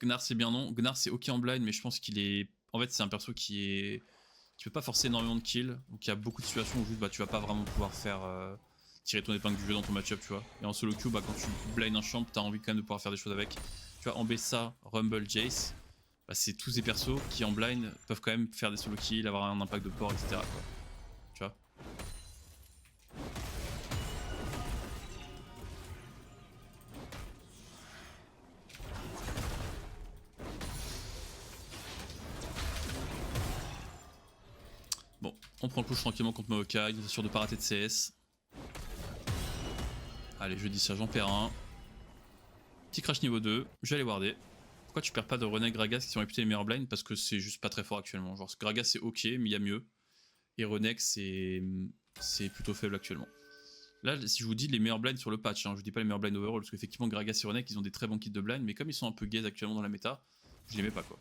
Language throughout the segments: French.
Gnar c'est bien non. Gnar c'est ok en blind, mais je pense qu'il est... En fait c'est un perso qui peut pas forcer énormément de kills, donc il y a beaucoup de situations où juste bah, tu vas pas vraiment pouvoir faire tirer ton épingle du jeu dans ton match-up, tu vois. Et en solo queue, bah, quand tu blind un champ, t'as envie quand même de pouvoir faire des choses avec. Tu vois, en Bessa, Rumble, Jace, bah, c'est tous ces persos qui en blind peuvent quand même faire des solo kills, avoir un impact de port, etc. Quoi. Tu vois. Bon, on prend le push tranquillement contre Maokai, on est sûr de pas rater de CS. Allez, je dis ça, j'en perds un. Petit crash niveau 2, je vais aller warder. Pourquoi tu perds pas de Renek Gragas qui sont réputés les meilleurs blinds? Parce que c'est juste pas très fort actuellement. Genre Gragas c'est ok, mais il y a mieux. Et Renek c'est plutôt faible actuellement. Là, si je vous dis les meilleurs blinds sur le patch, hein, je vous dis pas les meilleurs blinds overall, parce qu'effectivement Gragas et Renek ils ont des très bons kits de blind, mais comme ils sont un peu gaze actuellement dans la méta, je les mets pas quoi.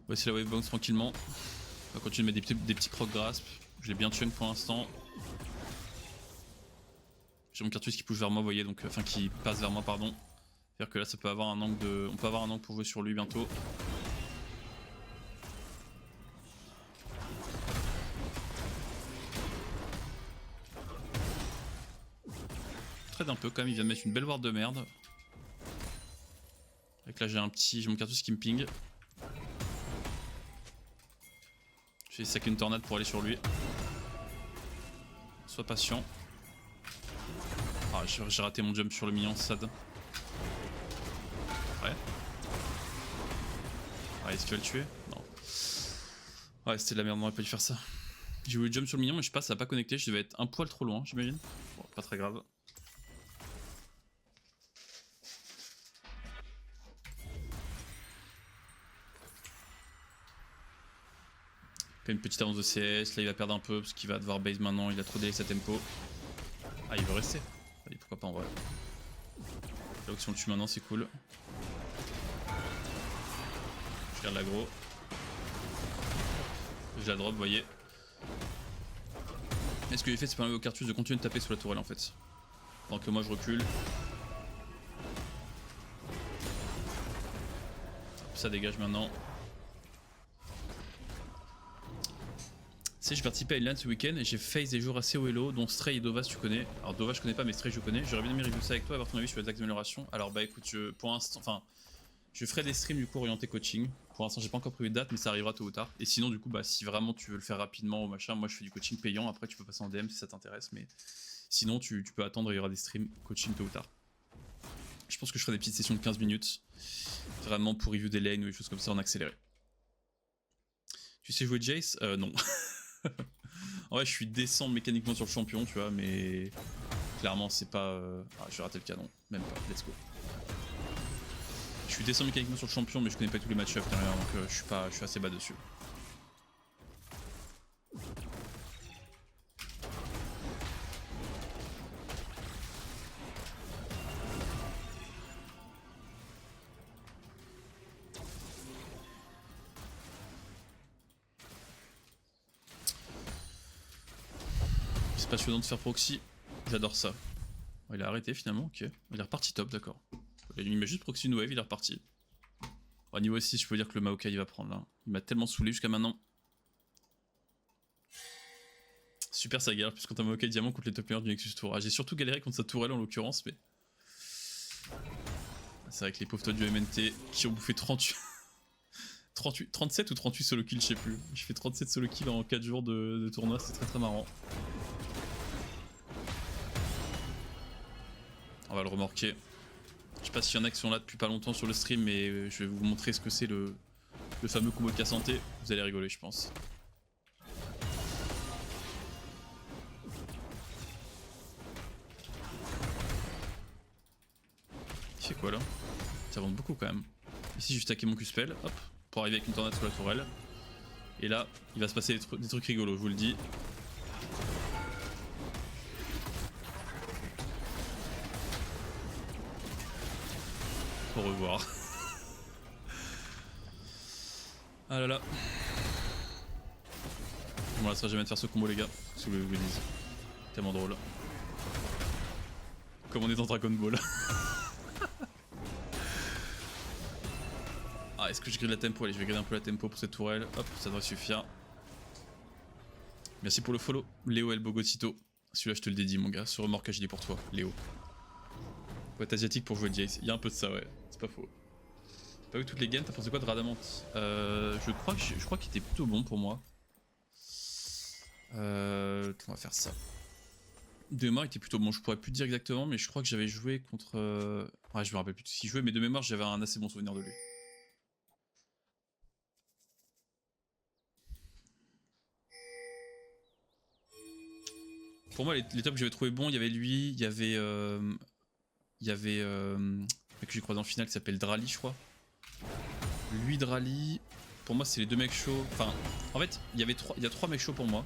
Voici la wave bounce tranquillement. On va continuer de mettre des petits proc grasp. Je l'ai bien chunk pour l'instant. J'ai mon Cartus qui pousse vers moi, vous voyez, donc enfin qui passe vers moi, pardon. C'est-à-dire que là, ça peut avoir un angle de, on peut avoir un angle pour jouer sur lui bientôt. Trade un peu quand même, il vient de mettre une belle ward de merde. Donc là, j'ai mon Cartus qui me ping. J'ai sac une tornade pour aller sur lui. Sois patient. Ah, j'ai raté mon jump sur le minion, sad. Ouais. Ah, est-ce qu'il va le tuer? Non. Ouais, c'était de la merde, on aurait pas dû faire ça. J'ai voulu jump sur le minion, mais je sais pas, ça a pas connecté, je devais être un poil trop loin, j'imagine. Bon, pas très grave. Fait une petite avance de CS, là il va perdre un peu parce qu'il va devoir base maintenant, il a trop délai sa tempo. Ah, il veut rester. Allez, pourquoi pas en vrai. Là, si on le tue maintenant, c'est cool. Je garde l'aggro. Je la drop, vous voyez. Et ce que j'ai fait, c'est permettre au Cartus de continuer de taper sur la tourelle en fait. Pendant que moi je recule. Hop, ça dégage maintenant. Tu sais, j'ai participé à une LAN ce week-end et j'ai face des jours assez haut elo, dont Stray et Dova, si tu connais. Alors Dova, je connais pas, mais Stray, je connais. J'aurais bien aimé review ça avec toi, avoir ton avis sur les axes d'amélioration. Alors bah écoute, pour l'instant, enfin, je ferai des streams du coup orientés coaching. Pour l'instant, j'ai pas encore prévu de date, mais ça arrivera tôt ou tard. Et sinon, du coup, bah si vraiment tu veux le faire rapidement ou machin, moi je fais du coaching payant. Après, tu peux passer en DM si ça t'intéresse, mais sinon, tu peux attendre, il y aura des streams coaching tôt ou tard. Je pense que je ferai des petites sessions de 15 minutes, vraiment pour review des lanes ou des choses comme ça en accéléré. Tu sais jouer Jace? Non. En vrai, je suis décent mécaniquement sur le champion, tu vois, mais clairement, c'est pas. Ah, je vais rater le canon, même pas. Let's go. Je suis décent mécaniquement sur le champion, mais je connais pas tous les match-ups derrière, donc je suis assez bas dessus. C'est passionnant de faire proxy, j'adore ça. Oh, il a arrêté finalement, ok. Il est reparti top, d'accord. Il met juste proxy une wave, il est reparti. Au niveau 6, je peux dire que le Maokai il va prendre là. Il m'a tellement saoulé jusqu'à maintenant. Super ça galère, puisque quand t'as Maokai Diamant contre les top players du Nexus Tour. Ah, j'ai surtout galéré contre sa tourelle en l'occurrence, mais. C'est vrai que les pauvres toits du MNT qui ont bouffé 38. 37 ou 38 solo kills, je sais plus. J'ai fait 37 solo kills en 4 jours de tournoi, c'est très marrant. On va le remorquer. Je sais pas s'il y en a qui sont là depuis pas longtemps sur le stream, mais je vais vous montrer ce que c'est le fameux combo de Cassanté. Vous allez rigoler, je pense. Il fait quoi là? Ça avance beaucoup quand même. Ici, je vais stacker mon Q-spell, hop, pour arriver avec une tornade sur la tourelle. Et là, il va se passer des trucs rigolos, je vous le dis. Au revoir. Ah là là. On ne laissera jamais de faire ce combo les gars, sous le Willy's. Tellement drôle. Comme on est dans Dragon Ball. Ah, est-ce que je grille la tempo? Allez, je vais griller un peu la tempo pour cette tourelle. Hop, ça devrait suffire. Merci pour le follow, Léo El Bogotito. Celui-là, je te le dédie, mon gars. Ce remorquage, il est pour toi, Léo. Faut être asiatique pour jouer Jace. Il y a un peu de ça, ouais. C'est pas faux. Pas vu toutes les games, t'as pensé quoi de Radamant? Je crois qu'il était plutôt bon pour moi. On va faire ça. De mémoire, il était plutôt bon. Je pourrais plus te dire exactement, mais je crois que j'avais joué contre. Ouais, je me rappelle plus de qui jouait, mais de mémoire, j'avais un assez bon souvenir de lui. Pour moi, les tops que j'avais trouvé bons, il y avait lui, il y avait. Mec que j'ai croisé en finale qui s'appelle Drali, je crois. Lui, Drali. Pour moi, c'est les deux mecs chauds. Enfin, en fait, il y a trois mecs chauds pour moi.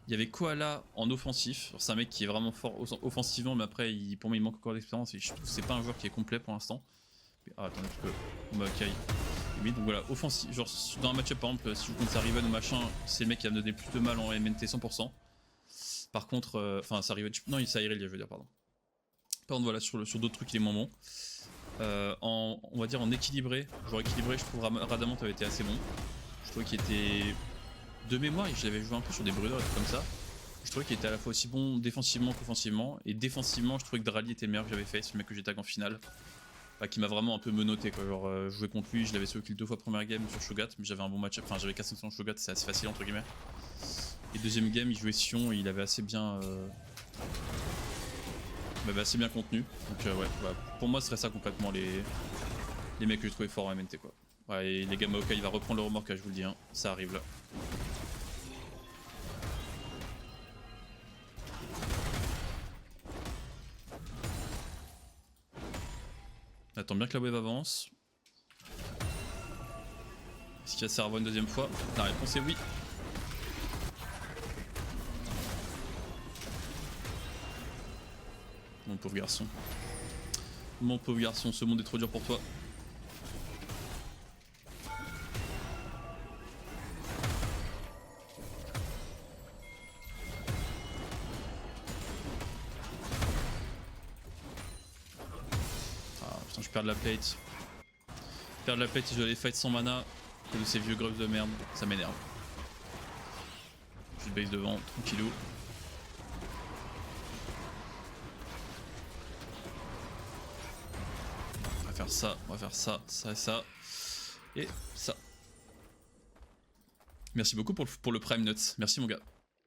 Il y avait Koala en offensif. C'est un mec qui est vraiment fort offensivement, mais après, pour moi, il manque encore d'expérience. Et je trouve que c'est pas un joueur qui est complet pour l'instant. Ah, attendez, parce que. Bah, Kai. Donc voilà, offensif. Genre, dans un match-up, par exemple, si je compte Riven ou machin, c'est le mec qui va me donner plus de mal en MNT 100%. Par contre, enfin, ça arrive. Non, ça Irelia, je veux dire, pardon. Par contre, voilà, sur d'autres trucs, il est moins bon. On va dire en équilibré, genre équilibré, je trouve Radamant avait été assez bon. Je trouvais qu'il était de mémoire, je l'avais joué un peu sur des brûleurs et tout comme ça. Je trouvais qu'il était à la fois aussi bon défensivement qu'offensivement. Et défensivement, je trouvais que Drali était le meilleur que j'avais fait, c'est le mec que j'ai tag en finale. Enfin, qui m'a vraiment un peu menotté quoi. Genre, jouer contre lui, je l'avais solo kill 2 fois première game sur Shogat, mais j'avais un bon match-up. Enfin, j'avais 4 sur Shogat, c'est assez facile entre guillemets. Et deuxième game, il jouait Sion et il avait assez bien. Assez bien contenu. Donc, ouais, pour moi, ce serait ça complètement les mecs que j'ai trouvé forts en MNT quoi. Ouais, et les Gamaoka, il va reprendre le remorquage, je vous le dis, hein. Ça arrive là. Attends bien que la wave avance. Est-ce qu'il va servoir une deuxième fois? La réponse est oui. Mon pauvre garçon. Mon pauvre garçon, ce monde est trop dur pour toi. Ah putain, je perds de la plate. Je perds de la plate et je dois aller fight sans mana. Et de ces vieux grubs de merde, ça m'énerve. Je base devant, tranquillou. On va faire ça, on va faire ça, ça et ça. Et ça. Merci beaucoup pour le Prime Nuts. Merci mon gars.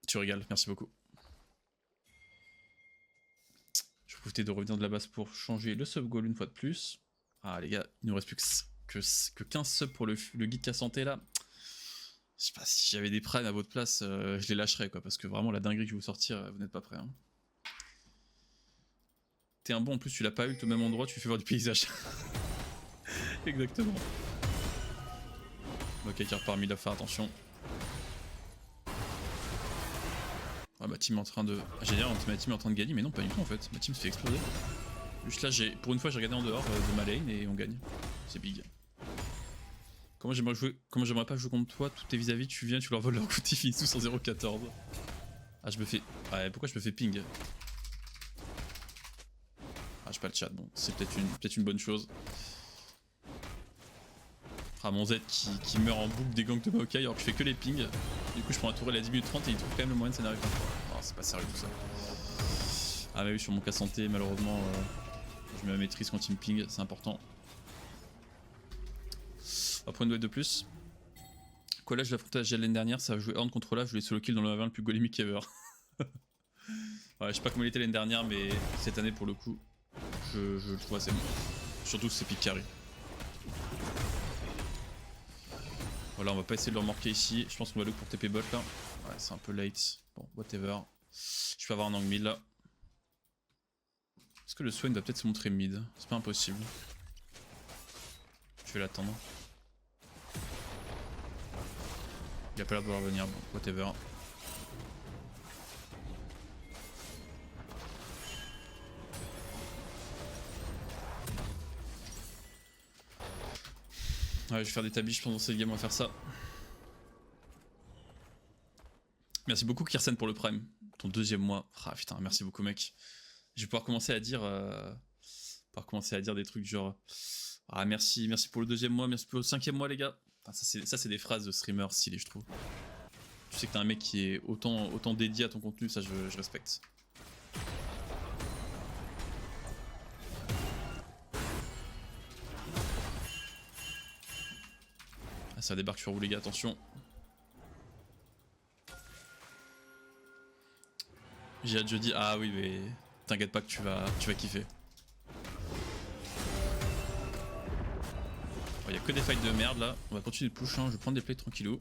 Tu régales, merci beaucoup. Je vais profiter de revenir de la base pour changer le sub goal une fois de plus. Ah les gars, il nous reste plus que 15 subs pour le guide Cassanté là. Je sais pas, si j'avais des primes à votre place, je les lâcherais quoi, parce que vraiment la dinguerie que je vais vous sortir, vous n'êtes pas prêts. Hein. T'es un bon, en plus tu l'as pas eu au même endroit, tu lui fais voir du paysage. Exactement. Ok, car parmi là, faire attention. Ah, ma team est en train de. Ah, j'ai l'air ma team est en train de gagner, mais non, pas du tout en fait. Ma team se fait exploser. Juste là, pour une fois, j'ai regardé en dehors de ma lane et on gagne. C'est big. Comment j'aimerais pas jouer contre toi, tous tes vis-à-vis, tu viens, tu leur voles leur coup, ils finissent tous en 0-14. Ah, je me fais. Ouais, pourquoi je me fais ping? Ah, j'ai pas le chat, bon, c'est peut-être une bonne chose. Ah, mon Z qui meurt en boucle des gangs de Maokai alors que je fais que les pings. Du coup, je prends la tourelle à 10 minutes 30 et il trouve quand même le moyen de scénario. Oh, c'est pas sérieux tout ça. Ah, mais oui, sur mon cas santé, malheureusement, je me maîtrise quand il me ping, c'est important. On va prendre une wave de plus. Quoi là, je l'affrontais à GL l'année dernière, ça a joué Horn contre là, je voulais solo kill dans le 1v1 le plus golémique ever. Ouais, je sais pas comment il était l'année dernière, mais cette année pour le coup, je le trouve assez bon. Surtout c'est pick carry. Voilà, on va pas essayer de le remorquer ici. Je pense qu'on va look pour TP bot là. Ouais, c'est un peu late. Bon, whatever. Je peux avoir un angle mid là. Est-ce que le Swain va peut-être se montrer mid? C'est pas impossible. Je vais l'attendre. Il a pas l'air de vouloir venir, bon, whatever. Ouais, je vais faire des tabiches pendant cette game, on va faire ça. Merci beaucoup Kirsten pour le prime. Ton 2e mois. Ah putain, merci beaucoup mec. Je vais pouvoir commencer à dire... des trucs genre... Ah merci pour le 2e mois, merci pour le 5e mois les gars. Enfin, ça c'est des phrases de streamer stylées je trouve. Tu sais que t'es un mec qui est autant dédié à ton contenu, ça je respecte. Ah, ça débarque sur vous les gars, attention. J'ai hâte jeudi. Ah oui mais t'inquiète pas que tu vas kiffer. Il y a que des fights de merde là. On va continuer de push, hein. Je vais prendre des plays tranquillou.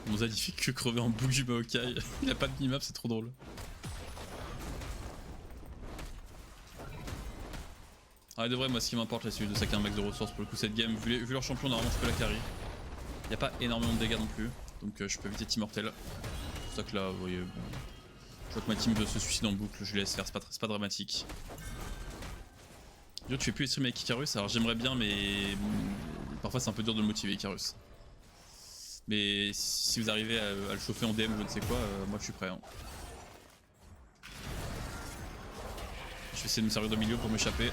Mozad il fait que crever en boucle du Maokai. Il a pas de minimap, c'est trop drôle. Ah de vrai moi ce qui m'importe là c'est de saquer un max de ressources pour le coup cette game. Vu leur champion normalement je peux la carry. Il n'y a pas énormément de dégâts non plus. Donc je peux éviter Team-Mortel. C'est pour ça que là vous voyez bon, je vois que ma team se suicide en boucle, je lui laisse faire, c'est pas dramatique. Yo, tu fais plus les streams avec Icarus, alors j'aimerais bien mais parfois c'est un peu dur de le motiver Icarus. Mais si vous arrivez à le chauffer en DM ou je ne sais quoi, moi je suis prêt. Hein. Je vais essayer de me servir de milieu pour m'échapper.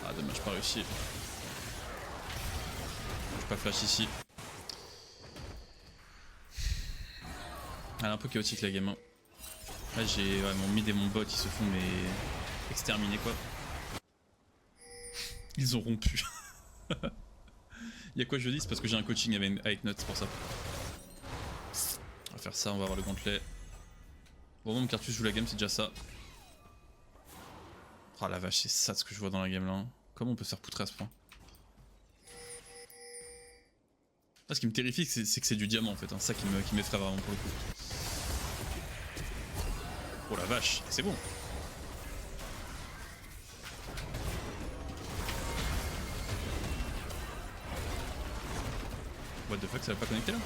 Ah dommage, pas réussi. Je peux pas flash ici. Elle est un peu chaotique la game. Hein. Là j'ai mon mid et mon bot qui se font mais exterminer quoi. Ils ont rompu. Il y a quoi jeudi? C'est parce que j'ai un coaching avec Nut, c'est pour ça. On va faire ça, on va avoir le gantelet. Bon, mon Cartus joue la game, c'est déjà ça. Oh la vache, c'est ça ce que je vois dans la game là. Hein. Comment on peut se faire poutrer à ce point? Ah, ce qui me terrifie, c'est que c'est du diamant en fait. Hein. Ça qui m'effraie vraiment pour le coup. Oh la vache, c'est bon. What the fuck, ça va pas connecter là?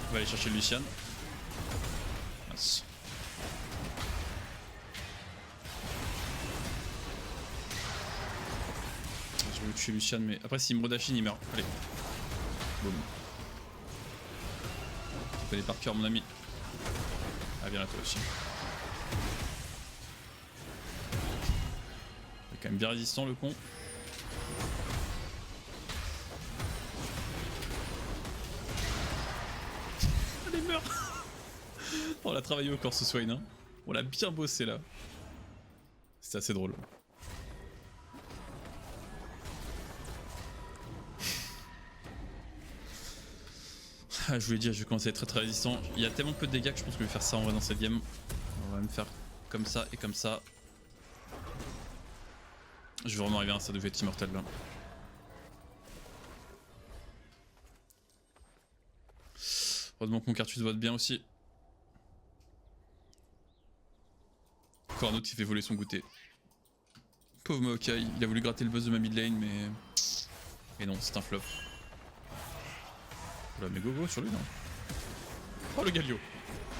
On va aller chercher Lucian. Mince. Je vais tuer Lucian, mais après s'il me redachine, il meurt. Allez. Boum. Tu connais par cœur mon ami. Ah viens là toi aussi. Il est quand même bien résistant le con. Allez meurt. On l'a travaillé au corps ce Swain hein. On l'a bien bossé là. C'était assez drôle. Ah, je voulais dire, je vais commencer à être très résistant. Il y a tellement peu de dégâts que je pense que je vais faire ça en vrai dans cette game. On va me faire comme ça et comme ça. Je vais vraiment arriver à un stade de jeu Team-Mortel là. Heureusement que mon Cartus vote bien aussi. Encore un autre qui fait voler son goûter. Pauvre Maokai, il a voulu gratter le buzz de ma mid lane mais... Et non, c'est un flop. Oula mais go sur lui non. Oh le Galio.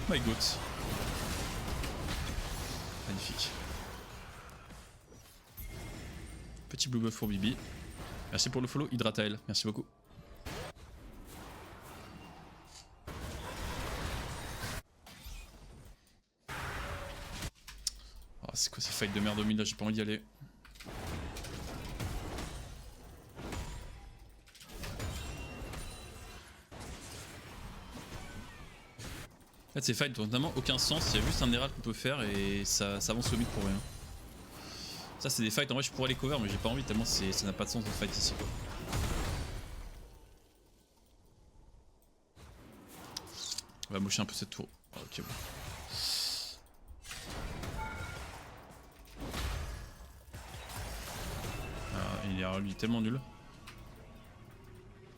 My god. Magnifique. Petit blue buff pour Bibi. Merci pour le follow Hydratael, merci beaucoup. Oh, c'est quoi ces fights de merde au mid là, j'ai pas envie d'y aller. En fait ces fights n'ont vraiment aucun sens, il y a juste un herald qu'on peut faire et ça avance au mid pour rien. Ça c'est des fights, en vrai je pourrais les cover mais j'ai pas envie tellement ça n'a pas de sens de fight ici quoi. On va mocher un peu cette tour. Oh, ok bon. Ah, il est tellement nul.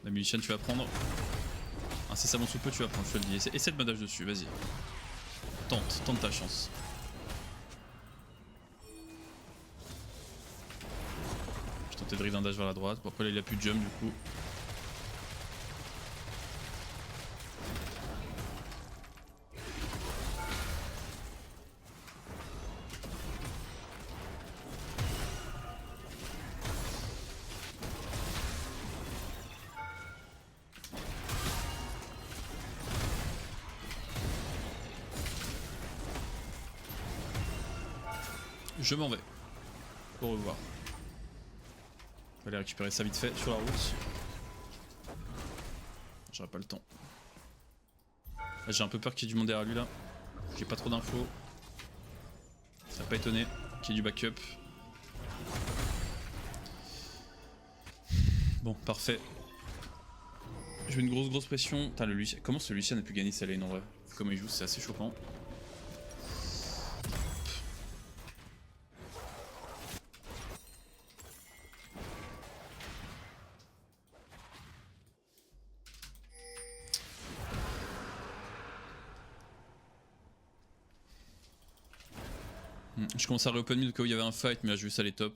La Lucian tu vas prendre. Incessamment sous peu tu vas prendre, je te le dis. Essaie de badage dessus, vas-y. Tente ta chance. Je tentais de drive d'un dash vers la droite. Bon, après là il a plus de jump du coup. Je m'en vais. Au revoir. On va aller récupérer ça vite fait sur la route. J'aurai pas le temps. J'ai un peu peur qu'il y ait du monde derrière lui là. J'ai pas trop d'infos. Ça va pas étonner qu'il y ait du backup. Bon, parfait. Je mets une grosse pression. Putain, le Lucian. Comment ce Lucian a pu gagner sa lane en vrai? Comment il joue, c'est assez choquant. Je commence à re-open mid au cas où il y avait un fight, mais là j'ai vu ça les top.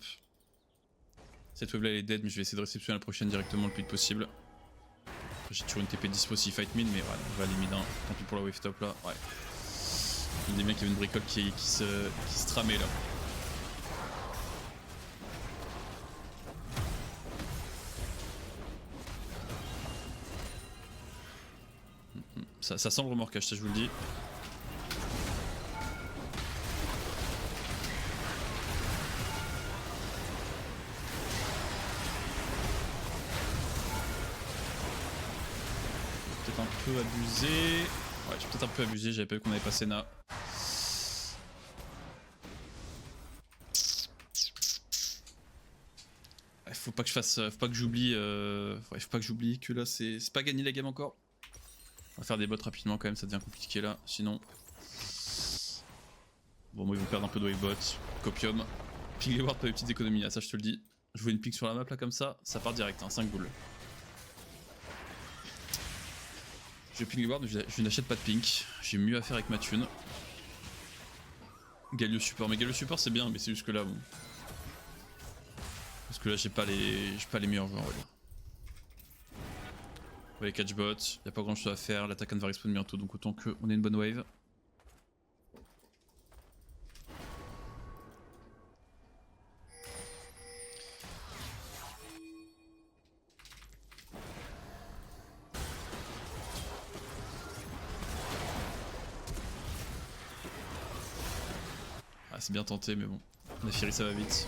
Cette wave là elle est dead, mais je vais essayer de réceptionner la prochaine directement le plus vite possible. J'ai toujours une TP dispo si fight mid, mais voilà, on va aller mid 1. Tant pis pour la wave top là. Ouais. Il y a des mecs qui avaient une bricole qui se tramait là. Ça sent le remorquage, ça je vous le dis. Peut-être un peu abusé. Ouais, j'ai peut-être un peu abusé, j'avais pas vu qu'on avait passé Na. Faut pas que je fasse. Faut pas que j'oublie. Ouais, faut pas que j'oublie que là c'est pas gagné la game encore. On va faire des bots rapidement quand même, ça devient compliqué là, sinon. Bon, moi ils vont perdre un peu de wavebot. Copium. Ping les wards pour les petites économies, là, ça je te le dis. Je vois une ping sur la map là comme ça part direct, hein, 5 boules. Je ping les wards, mais je n'achète pas de pink. J'ai mieux à faire avec ma thune. Galio support, mais Galio support c'est bien, mais c'est juste que là bon. Parce que là j'ai pas les meilleurs joueurs on va dire. Ouais, les catch bots, y'a pas grand chose à faire, l'attaque va respawn bientôt donc autant qu'on ait une bonne wave. Ah c'est bien tenté mais bon, la Fury ça va vite.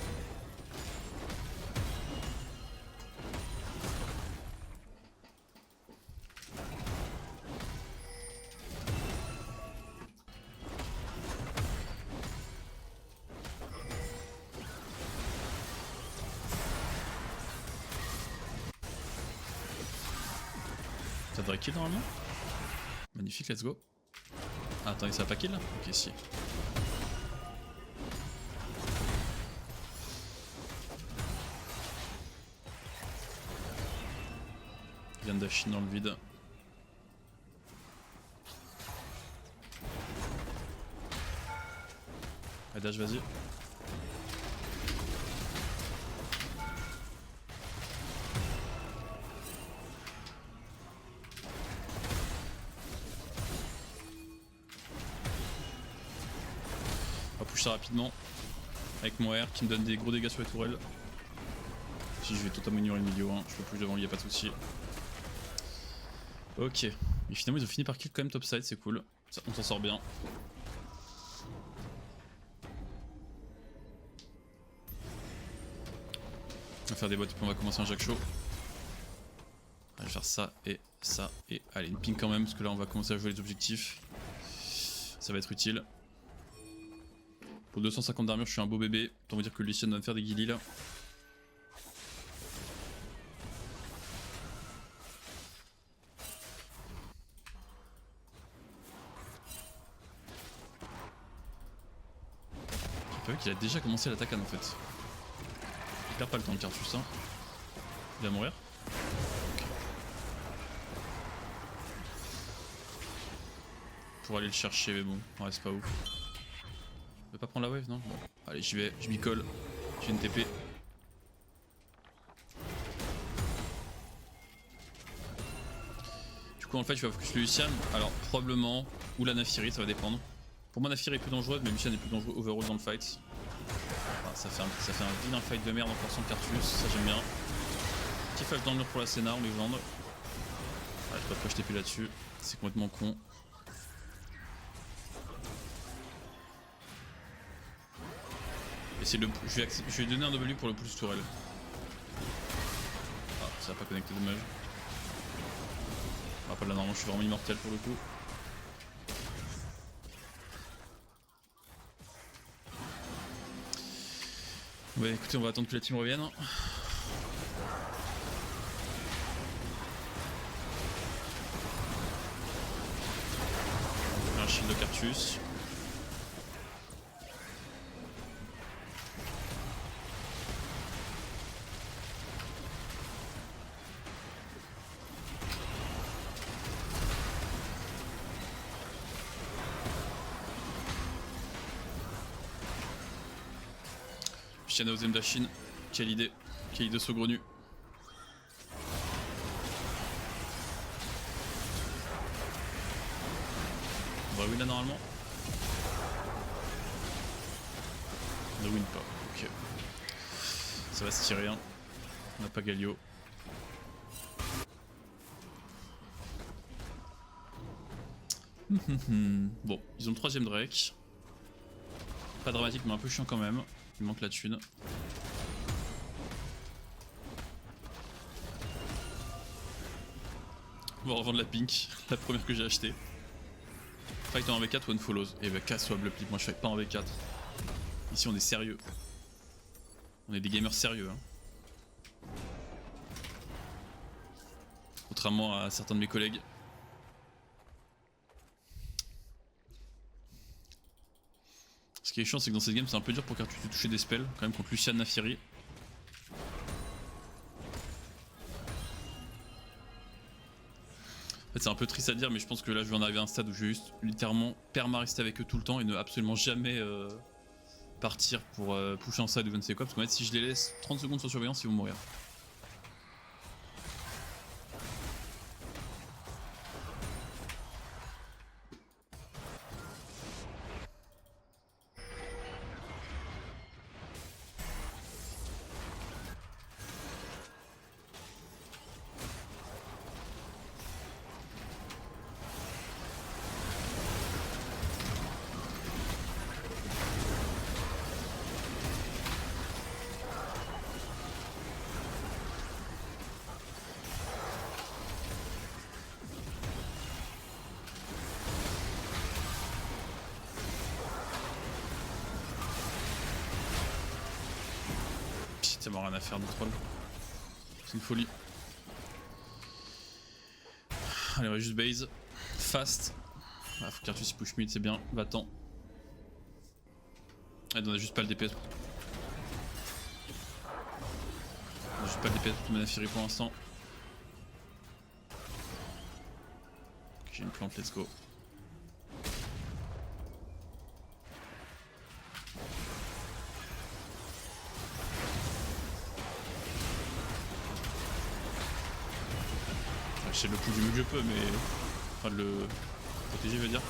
Ça devrait kill normalement. Magnifique, let's go. Ah, attendez, ça va pas kill là? Ok, si. Il vient de dash in dans le vide. Allez, dash, vas-y. On va push ça rapidement. Avec mon R qui me donne des gros dégâts sur les tourelles. Si je vais totalement ignorer le milieu, hein. Je peux push devant lui, y'a pas de souci. Ok. Mais finalement, ils ont fini par kill quand même topside, c'est cool. Ça, on s'en sort bien. On va faire des bots et puis on va commencer un Jack Show. Je vais faire ça et ça et allez une ping quand même parce que là on va commencer à jouer les objectifs. Ça va être utile. Pour 250 d'armure je suis un beau bébé. Autant vous dire que Lucian va me faire des guillis là. J'ai pas vu qu'il a déjà commencé l'attaque en fait. Il perd pas le temps de Cartus hein. Il va mourir. Pour aller le chercher mais bon, ouais c'est pas ouf. Je vais pas prendre la wave non bon. Allez j'y vais, je m'y colle. J'ai une TP. coup en fait je vais focus le Lucian, alors probablement, ou la Naafiri, ça va dépendre. Pour moi Naafiri est plus dangereuse, mais Lucian est plus dangereux overall dans le fight. Enfin, ça fait un vilain fight de merde en forçant Cartus, ça j'aime bien. Petit flash dans le mur pour la Senna, on légende. Ah, je sais pas pourquoi je t'ai plus là-dessus, c'est complètement con. Je vais donner un W pour le pouce tourelle. Ah, ça va pas connecté, dommage. Ah, pas là, normalement je suis vraiment immortel pour le coup. Ouais, écoutez, on va attendre que la team revienne. Un shield de Cartus. Je tiens à Ozem Dashin. Quelle idée saugrenue. On va win là normalement. On ne win pas, ok. Ça va se tirer, hein. On n'a pas Galio. Bon, ils ont le 3ème Drake. Pas dramatique mais un peu chiant quand même. Il manque la thune. On va revendre la pink, la première que j'ai achetée. Fight en V4 ou unfollows. Et bah casse-toi bleu moi je fight pas en V4. Ici on est sérieux. On est des gamers sérieux hein. Contrairement à certains de mes collègues. Ce qui est chiant c'est que dans cette game c'est un peu dur pour Cartus de toucher des spells quand même contre Lucian Naafiri. En fait c'est un peu triste à dire mais je pense que là je vais en arriver à un stade où je vais juste littéralement perma rester avec eux tout le temps et ne absolument jamais partir pour pusher en side ou je ne sais quoi parce qu'en fait si je les laisse 30 secondes sur surveillance ils vont mourir. Ça m'a rien à faire de troll. C'est une folie. Allez on va juste base. Fast. Ah, faut que Cartus push mid, c'est bien. Va-t'en. Ah, on a juste pas le DPS. On a juste pas le DPS pour tout Naafiri pour l'instant. J'ai une plante, let's go. J'essaie de le coup du mieux que je peux, mais. Enfin, de le protéger, je veux dire.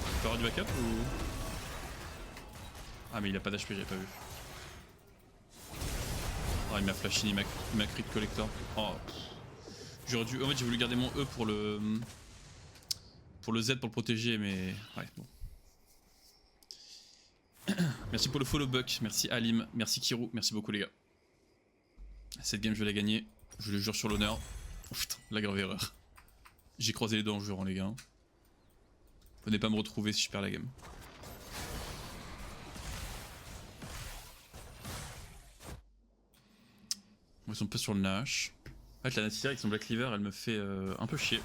Tu peux avoir du backup ou. Ah, mais il a pas d'HP, j'avais pas vu. Ah, il m'a flashé, il m'a crit collector. Oh. J'aurais dû. En fait, j'ai voulu garder mon E pour le. Pour le Z pour le protéger, mais. Ouais, bon. Merci pour le follow buck, merci Alim, merci Kirou, merci beaucoup les gars. Cette game je vais la gagner, je le jure sur l'honneur. Oh putain, la grave erreur. J'ai croisé les doigts en jurant les gars. Venez pas me retrouver si je perds la game. Ils sont pas sur le Nash. En fait la Naafiri avec son Black Cleaver elle me fait un peu chier.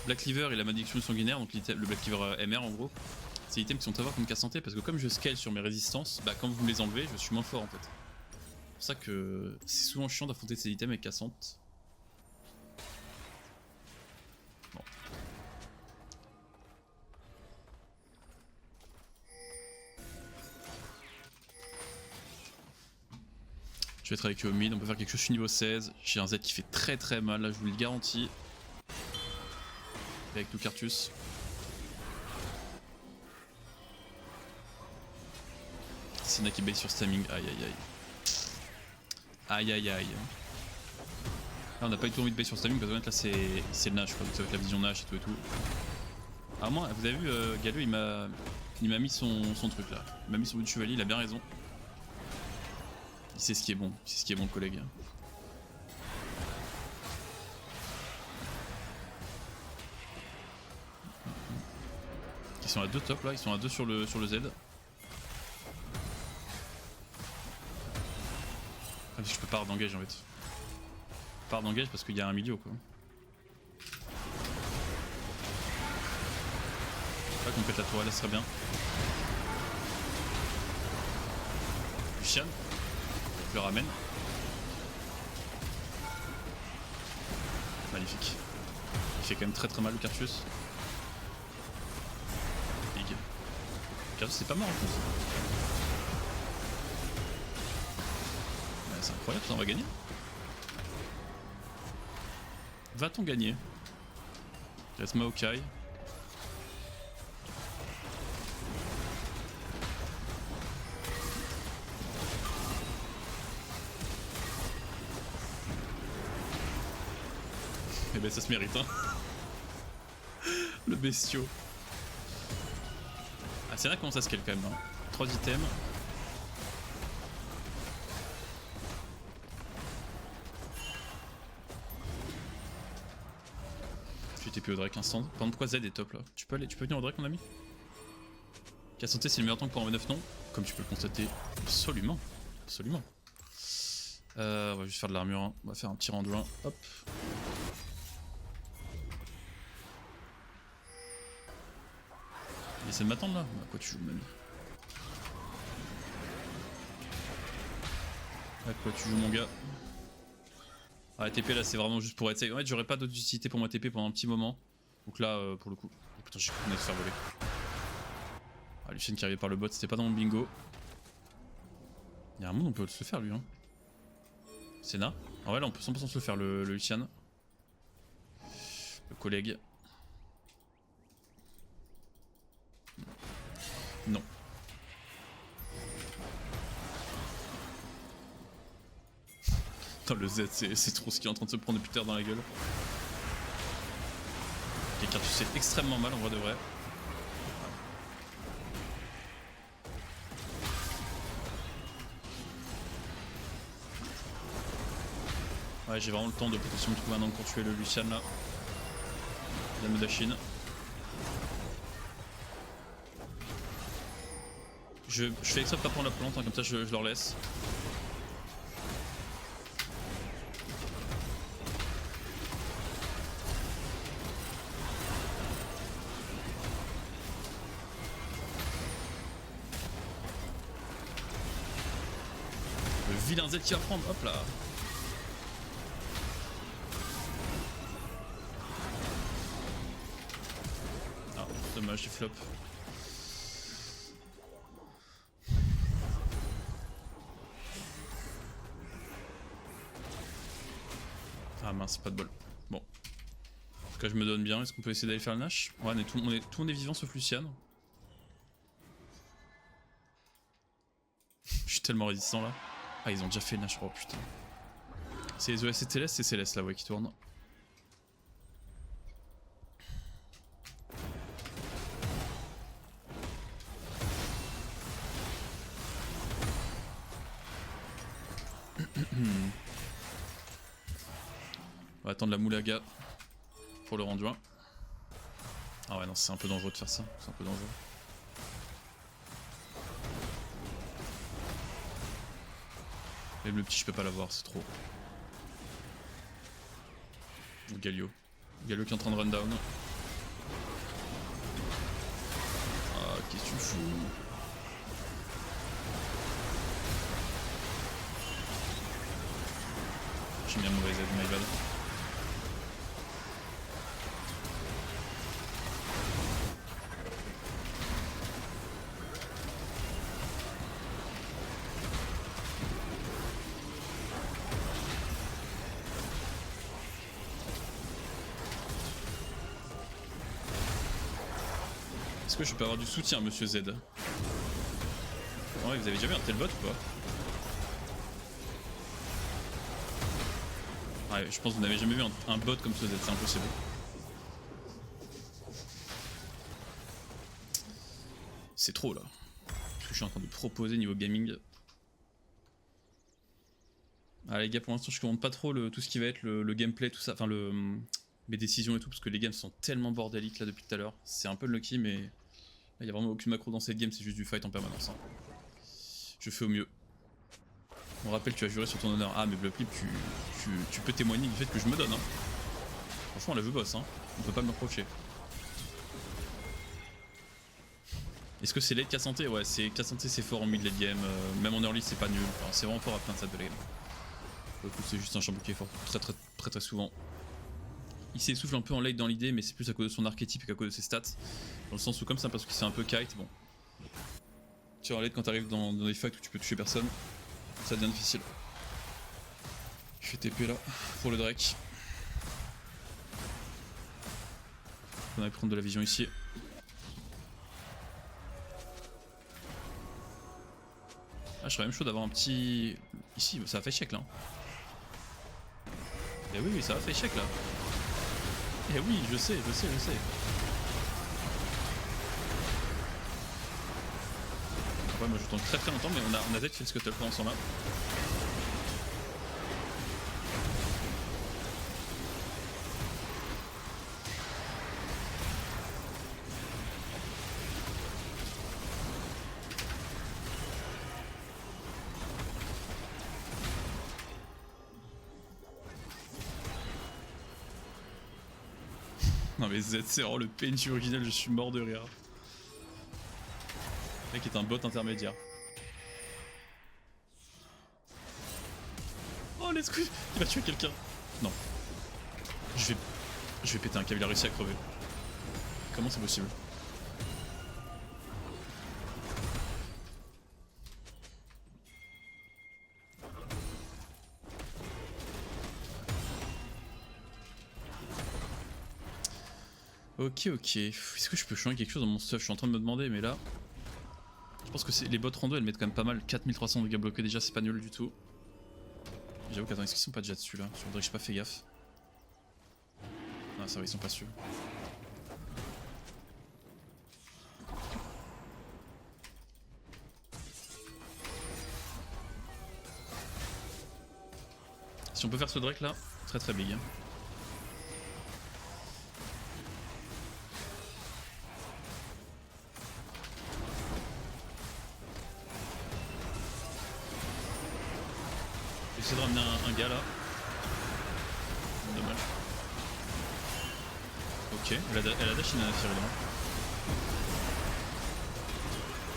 Black Cleaver et la malédiction sanguinaire, donc le Black Cleaver MR en gros. C'est des items qui sont à voir contre Casse-Santé parce que comme je scale sur mes résistances, bah quand vous me les enlevez, je suis moins fort en fait. C'est pour ça que c'est souvent chiant d'affronter ces items avec Cassante. Bon. Je vais être avec eux au mid, on peut faire quelque chose, je suis niveau 16. J'ai un Z qui fait très mal, là je vous le garantis. Et avec Lucartus. Senna qui bait sur Stamming, aïe. Là on n'a pas du tout envie de bait sur Stamming parce que là c'est le Nash quoi, donc ça va être la vision Nash et tout. Ah moi, vous avez vu, Galio il m'a mis son truc là. Il m'a mis son bout de chevalier, il a bien raison. Il sait ce qui est bon, le collègue. Ils sont à 2 top là, ils sont à 2 sur le Z. Ah, je peux pas d'engage en fait. Pas d'engage parce qu'il y a un milieu quoi. Pas qu'on pète la tourelle, ça serait bien. Lucian, je le ramène. Magnifique. Il fait quand même très mal le Cartus. Big. Cartus c'est pas mort en plus. Ouais, c'est incroyable, ça on va gagner. Va-t-on gagner? Il reste Maokai. Eh ben ça se mérite hein. Le bestiau. Ah c'est là comment ça scale quand même hein. 3 items. Je vais TP au Drake instant. Par contre pourquoi Z est top là? Tu peux venir au Drake mon ami? Cassante c'est le meilleur tank pour un V9 non? Comme tu peux le constater. Absolument. On va juste faire de l'armure hein. On va faire un petit round 1. Hop. Il essaie de m'attendre là? À quoi tu joues mon ami? À quoi tu joues mon gars? Ah TP là c'est vraiment juste pour être safe. En fait j'aurais pas d'autre utilité pour moi TP pendant un petit moment. Donc là pour le coup. Oh, putain j'ai cru qu'on allait se faire voler. Ah Lucien qui arrivait par le bot, c'était pas dans mon bingo. Il y a un monde on peut se le faire lui hein. Senna. Ah ouais là on peut 100% se le faire le Lucian. Le collègue. Non. Putain le Z c'est trop ce qui est en train de se prendre depuis terre dans la gueule. Ok Cartus c'est extrêmement mal en vrai de vrai. Ouais j'ai vraiment le temps de potentiellement trouver un angle pour tuer le Lucian là. La Modachine. Je fais exprès de pas prendre la plante, hein, comme ça je leur laisse. Le vilain Z qui va prendre, hop là. Ah, dommage, j'ai flop. Ah mince, pas de bol. Bon. En tout cas, je me donne bien. Est-ce qu'on peut essayer d'aller faire le Nash? Ouais, tout le monde est vivant sauf Lucian. Je suis tellement résistant là. Ah, ils ont déjà fait le Nash. Oh putain. C'est les OS et Céleste, c'est Céleste là, ouais, qui tourne. On va attendre la Moulaga pour le rendu 1. Ah ouais non c'est un peu dangereux de faire ça, c'est un peu dangereux. Même le petit je peux pas l'avoir, c'est trop. Galio. Galio qui est en train de run down. Ah qu'est-ce que tu fous? J'ai mis un mauvais Z, my bad. Est-ce que je peux avoir du soutien, monsieur Z? Ouais, vous avez déjà vu un tel bot ou pas? Ouais, je pense que vous n'avez jamais vu un bot comme ce Z, c'est impossible. C'est trop là. Ce que je suis en train de proposer niveau gaming. Ah les gars, pour l'instant je commande pas trop tout ce qui va être le gameplay, tout ça, enfin mes décisions et tout, parce que les games sont tellement bordéliques là depuis tout à l'heure. C'est un peu lucky, mais là il y a vraiment aucune macro dans cette game, c'est juste du fight en permanence. Hein. Je fais au mieux. On rappelle, tu as juré sur ton honneur. Ah mais Bloodclip, tu peux témoigner du fait que je me donne. Hein. Franchement, la vue boss, hein. On peut pas me reprocher. Est-ce que c'est late Cassante? Ouais, Cassante c'est fort en mid late game, même en early c'est pas nul, enfin, c'est vraiment fort à plein de stades de la game. Le coup c'est juste un champion qui est fort très souvent. Il s'essouffle un peu en late dans l'idée, mais c'est plus à cause de son archétype qu'à cause de ses stats. Dans le sens où comme ça parce que c'est un peu kite, bon. Tu vois en late quand t'arrives dans des fights où tu peux toucher personne, ça devient difficile. Je vais TP là pour le Drake. On va prendre de la vision ici. Ah, je serais même chaud d'avoir un petit... Ici, ça a fait check là. Eh oui, ça a fait check là. Eh oui, je sais. Ouais, moi je tente très longtemps, mais on a Z qui fait le scuttle pendant son map. Non mais Z c'est vraiment le PNJ original, je suis mort de rire. Le mec est un bot intermédiaire. Oh let's go. Il va tuer quelqu'un. Non. Je vais péter un câble, il a réussi à crever. Comment c'est possible? Ok. Est-ce que je peux changer quelque chose dans mon stuff? Je suis en train de me demander, mais là... Je pense que les bots rando elles mettent quand même pas mal. 4300 de dégâts bloqués déjà, c'est pas nul du tout. J'avoue qu'attends, est-ce qu'ils sont pas déjà dessus là? Sur le Drake, j'ai pas fait gaffe. Ah ça va, ils sont pas sûrs. Si on peut faire ce Drake là, très big. Hein. J'essaie de ramener un gars là. Dommage. Ok, elle a dash in à là.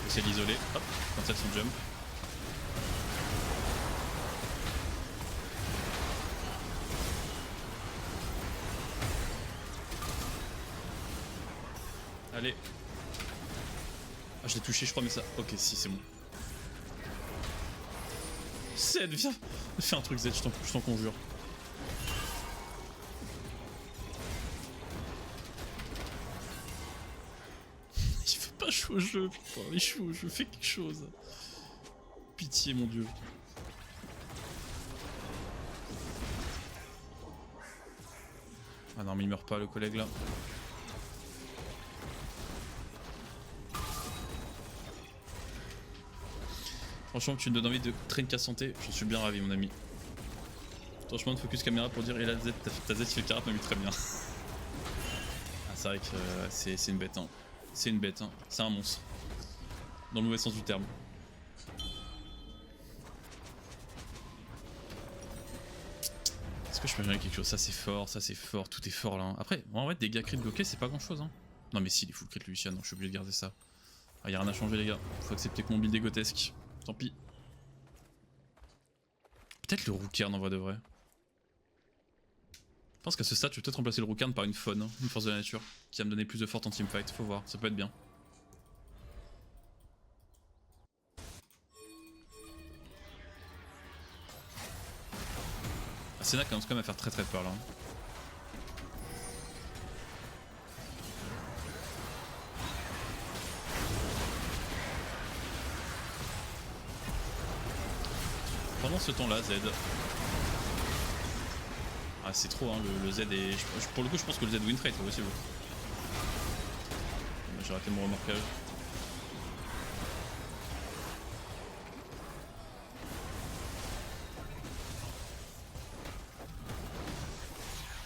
J'essaie d'isoler, hop, quand elle son jump. Allez. Ah je l'ai touché je crois mais ça... Ok si c'est bon. Z, viens. Fais un truc Z, je t'en conjure. Il fait pas chaud au jeu, putain, il est chaud au jeu, fais quelque chose. Pitié mon dieu. Ah non mais il meurt pas le collègue là. Franchement, tu me donnes envie de train Cassante, j'en suis bien ravi, mon ami. Franchement, de focus caméra pour dire, et la Z, ta Z qui fait carate m'a mis très bien. Ah, c'est vrai que c'est une bête, hein. C'est une bête, hein. C'est un monstre. Dans le mauvais sens du terme. Est-ce que je peux gérer quelque chose? Ça c'est fort, tout est fort là. Hein. Après, en vrai, dégâts crit bloqués, c'est pas grand chose. Hein. Non, mais si, il est full crit Lucian, je suis obligé de garder ça. Ah, y'a rien à changer, les gars. Faut accepter que mon build est grotesque. Tant pis. Peut-être le Roucarn en vrai de vrai. Je pense qu'à ce stade, je vais peut-être remplacer le Roucarn par une faune, hein, une force de la nature, qui va me donner plus de force en teamfight. Faut voir, ça peut être bien. Senna commence quand même à faire très peur là. vraiment ce temps là Z. Ah c'est trop hein, le Z est... Pour le coup je pense que le Z win trade c'est possible. J'ai raté mon remarquage.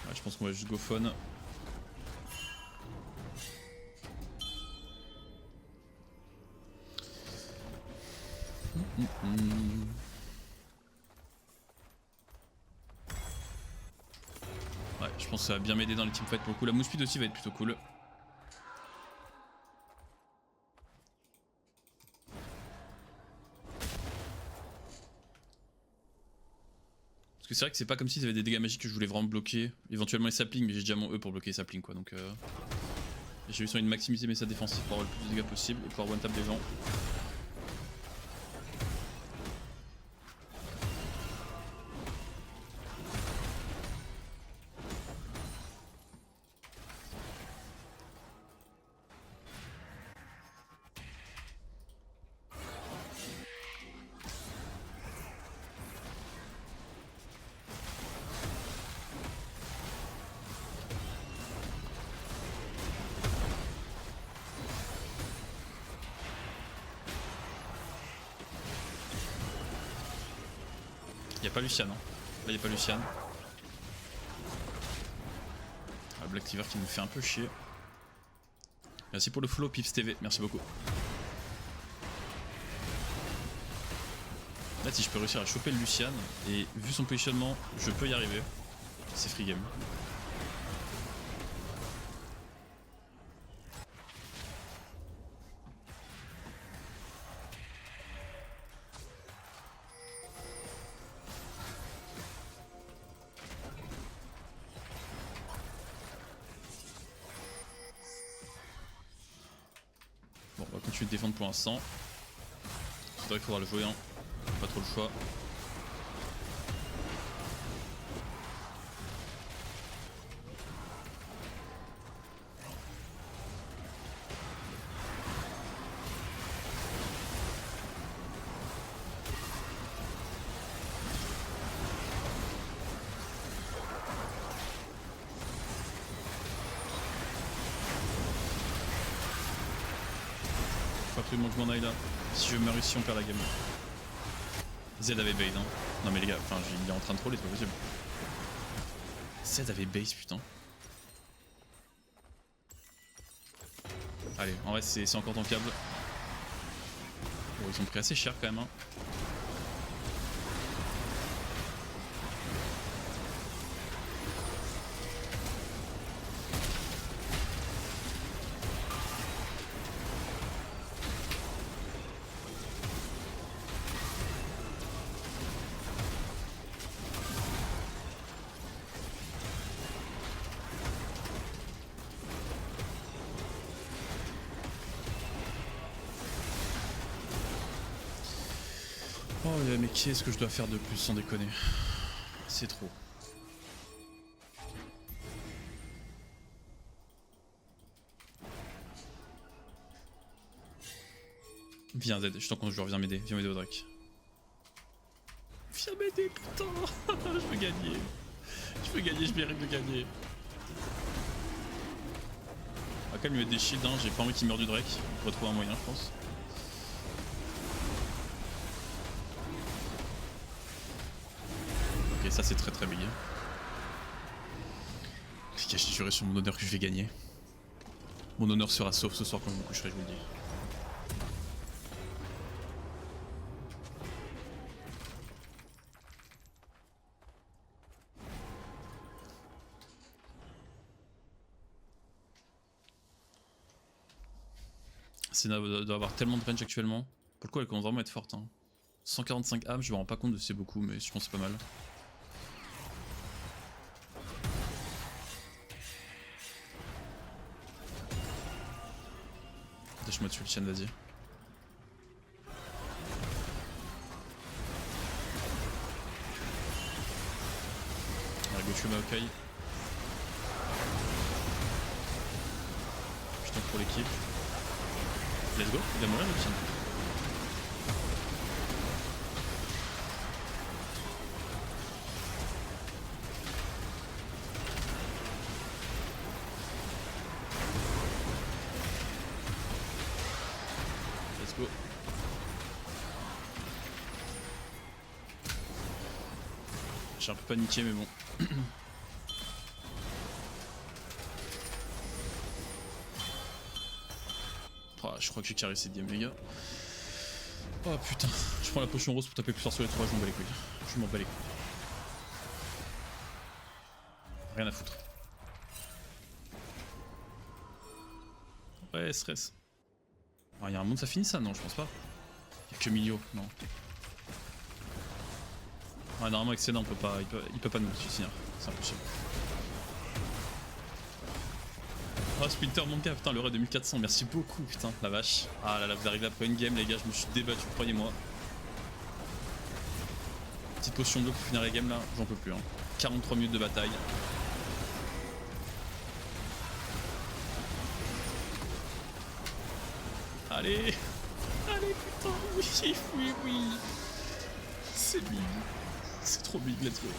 Ouais, je pense qu'on va juste go phone. Ouais, je pense que ça va bien m'aider dans les teamfights pour le coup. La move speed aussi va être plutôt cool. Parce que c'est vrai que c'est pas comme si y avait des dégâts magiques que je voulais vraiment bloquer. Éventuellement les saplings, mais j'ai déjà mon E pour bloquer les saplings quoi. Donc j'ai eu sur une maximiser mes stats défensifs pour avoir le plus de dégâts possible et pouvoir one tap des gens. Y'a pas Lucian, hein. Là y'a pas Lucian. Ah, Black Cleaver qui me fait un peu chier. Merci pour le follow Pips TV, merci beaucoup. Là si je peux réussir à choper le Lucian, et vu son positionnement, je peux y arriver. C'est free game. Bon, on va continuer de défendre pour l'instant. Faudrait pouvoir le jouer, hein. Pas trop le choix. Faut absolument que je m'en aille là. Si je meurs ici, on perd la game. Z avait bait, hein. Non mais les gars, enfin il est en train de troller, c'est pas possible. Z avait base, putain. Allez, en vrai c'est encore tankable. Bon, ils ont pris assez cher quand même, hein. Oh mais qu'est-ce que je dois faire de plus sans déconner? C'est trop. Viens Z, je t'en conjure, viens m'aider Audrek. Viens m'aider putain. Je veux gagner. Je mérite de gagner. On va quand même lui mettre des shields, hein. J'ai pas envie qu'il meure du Drake. On va trouver un moyen je pense. Ok, ça c'est très big. J'ai juré sur mon honneur que je vais gagner. Mon honneur sera sauf ce soir quand je me coucherai, je vous le dis. Senna doit avoir tellement de range actuellement. Pour le coup elle commence vraiment à être forte, hein. 145 âmes, je me rends pas compte de c'est beaucoup mais je pense que c'est pas mal. Lâche-moi dessus le chien, vas-y. Allez, go tuer Maokai. Je tente pour l'équipe. Let's go, il va mourir le chien. go. J'ai un peu paniqué mais bon. Oh, je crois que j'ai carré cette game les gars. Oh putain, je prends la potion rose pour taper plus fort sur les 3, je m'en bats les couilles. Je m'en bats les couilles. Rien à foutre. Ouais, stress. Ah, y'a un monde, ça finit ça? Non, je pense pas. Y'a que Milio, non. Ouais, normalement, avec Senna, on peut pas, il peut pas nous finir. C'est impossible. Oh, Splinter, mon gars, putain, le raid de 1400, merci beaucoup, putain, la vache. Ah là là, vous arrivez après une game, les gars, je me suis débattu, croyez-moi. Petite potion bleue pour finir la game là, j'en peux plus. Hein. 43 minutes de bataille. Allez, allez, putain, oui, oui, oui. C'est big. C'est trop big, let's go.